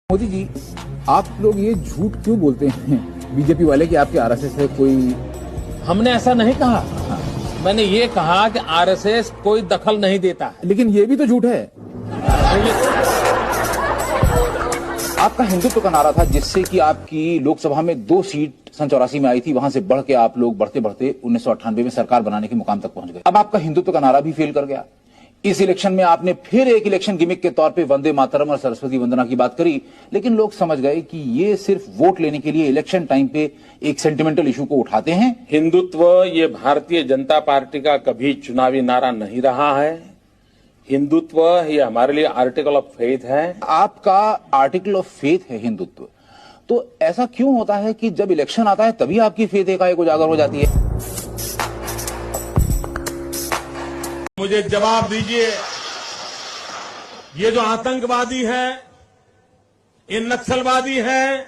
मोदी जी, आप लोग ये झूठ क्यों बोलते हैं बीजेपी वाले कि आपके आरएसएस है कोई? हमने ऐसा नहीं कहा। मैंने ये कहा कि आरएसएस कोई दखल नहीं देता। लेकिन ये भी तो झूठ है। आपका हिंदुत्व का नारा था जिससे कि आपकी लोकसभा में 2 सीट सन 84 में आई थी, वहां से बढ़ के आप लोग बढ़ते बढ़ते 1998 में सरकार बनाने के मुकाम तक पहुंच गए। अब आपका हिंदुत्व का नारा भी फेल कर गया। इस इलेक्शन में आपने फिर एक इलेक्शन गिमिक के तौर पे वंदे मातरम और सरस्वती वंदना की बात करी, लेकिन लोग समझ गए कि ये सिर्फ वोट लेने के लिए इलेक्शन टाइम पे एक सेंटिमेंटल इशू को उठाते हैं। हिंदुत्व ये भारतीय जनता पार्टी का कभी चुनावी नारा नहीं रहा है। हिंदुत्व ये हमारे लिए आर्टिकल ऑफ फेथ है। आपका आर्टिकल ऑफ फेथ है हिंदुत्व, तो ऐसा क्यों होता है कि जब इलेक्शन आता है तभी आपकी फेथ एकाएक उजागर हो जाती है? मुझे जवाब दीजिए, ये जो आतंकवादी है, ये नक्सलवादी है,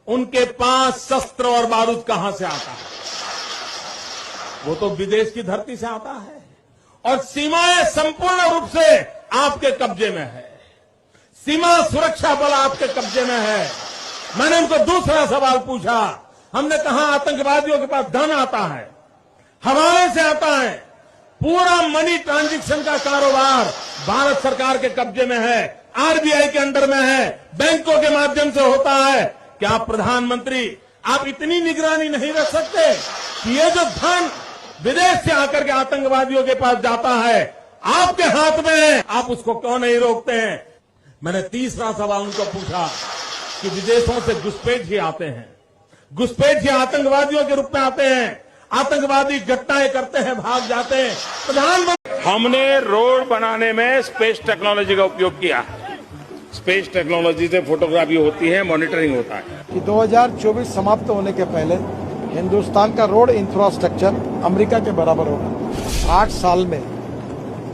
उनके पास शस्त्र और बारूद कहां से आता है? वो तो विदेश की धरती से आता है और सीमाएं संपूर्ण रूप से आपके कब्जे में है। सीमा सुरक्षा बल आपके कब्जे में है। मैंने उनको दूसरा सवाल पूछा। हमने कहा आतंकवादियों के पास धन आता है, हवाले से आता है। पूरा मनी ट्रांजैक्शन का कारोबार भारत सरकार के कब्जे में है, आरबीआई के अंडर में है, बैंकों के माध्यम से होता है। क्या प्रधानमंत्री आप इतनी निगरानी नहीं रख सकते कि ये जो धन विदेश से आकर के आतंकवादियों के पास जाता है आपके हाथ में है, आप उसको क्यों नहीं रोकते हैं? मैंने तीसरा सवाल उनको पूछा कि विदेशों से घुसपैठ ही आते हैं, घुसपैठ ही आतंकवादियों के रूप में आते हैं, आतंकवादी घटनाएं करते हैं, भाग जाते हैं। प्रधानमंत्री, हमने रोड बनाने में स्पेस टेक्नोलॉजी का उपयोग किया है। स्पेस टेक्नोलॉजी से फोटोग्राफी होती है, मॉनिटरिंग होता है। कि 2024 समाप्त होने के पहले हिंदुस्तान का रोड इंफ्रास्ट्रक्चर अमेरिका के बराबर होगा। 8 साल में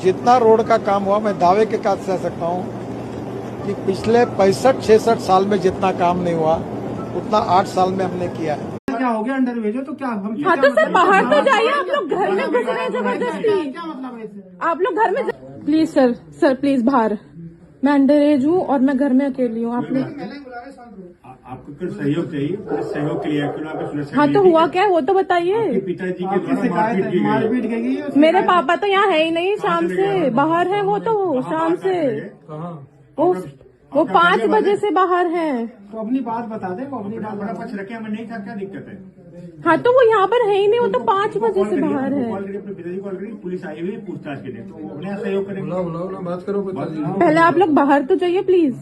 जितना रोड का काम हुआ, मैं दावे के साथ कह सकता हूं कि पिछले 65-66 साल में जितना काम नहीं हुआ उतना 8 साल में हमने किया है। क्या हो गया? अंडर भेजो तो क्या? हाँ तो सर बाहर तो जाइए, आप लोग घर में घुस रहे हैं जबरदस्ती। क्या मतलब है? आप लोग घर में प्लीज सर प्लीज बाहर। मैं अंडर एज हूँ और मैं घर में अकेली हूँ। आप लोग आपको कुछ सहयोग चाहिए, पुलिस सहयोग के लिए सुरक्षा। हाँ तो हुआ क्या है वो तो बताइए। पिताजी के द्वारा मारपीट की गई। मेरे पापा तो यहाँ है ही नहीं, शाम से बाहर है। वो तो शाम से वो 5 बजे से बाहर हैं। तो अपनी बात बता दे, वो अपनी बात बड़ा पक्ष रखे में नहीं था, क्या दिक्कत है? हाँ तो वो यहाँ पर है ही नहीं, वो तो 5 बजे से बाहर है। अपने पिताजी को ऑलरेडी पुलिस आई हुई पूछताछ के लिए, तो वो अपने यहाँ सहयोग करेंगे। बात करो। पहले आप लोग बाहर तो जाइए प्लीज।